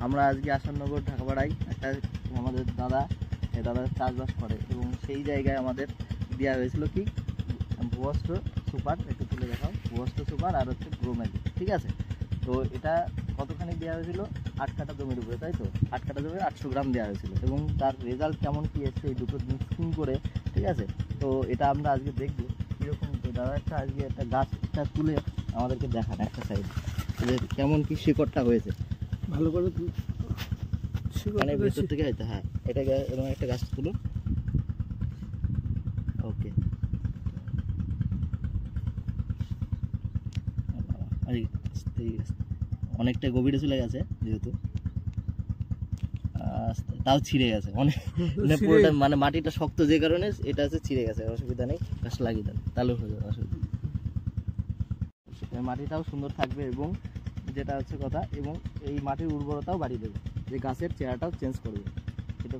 আমরা আজকে আসাননগর ঢাকাপাড়ায় একটা আমাদের দাদা চাষবাস করে এবং সেই জায়গায় আমাদের দেওয়া হয়েছিল কি ভুবস্ত্র সুপার, একটু তুলে দেখাও, ভুবস্ত্র সুপার আর হচ্ছে গ্রোম্যাজিক, ঠিক আছে। তো এটা কতখানি দেওয়া হয়েছিল, 8 কাঠা জমির উপরে, তাই তো 8 কাঠা জমির 800 গ্রাম দেওয়া হয়েছিল এবং তার রেজাল্ট কেমন কী এসছে এই দুটো মিক্সিং করে, ঠিক আছে। তো এটা আমরা আজকে দেখবো কীরকম। দাদা একটা আজকে একটা গাছটা তুলে আমাদেরকে দেখান একটা সাইড যে কেমন কি শিকড়টা হয়েছে ভালো করে মানে ভিতর থেকে হয়তো। হ্যাঁ, এটা এরকম একটা গাছ তুলুন। ওকে, অনেকটা গভীরে চলে গেছে যেহেতু, তাও ছিঁড়ে গেছে অনেক, মানে পুরোটা মানে মাটিটা শক্ত যে কারণে এটা হচ্ছে ছিঁড়ে গেছে। অসুবিধা নেই, গাছ লাগিয়ে দেন, তাহলে হয়ে যাবে, অসুবিধা। মাটিটাও সুন্দর থাকবে এবং যেটা হচ্ছে কথা, এবং এই মাটির উর্বরতাও বাড়িয়ে দেবে, যে গাছের চেহারাটাও চেঞ্জ করবে, সেটা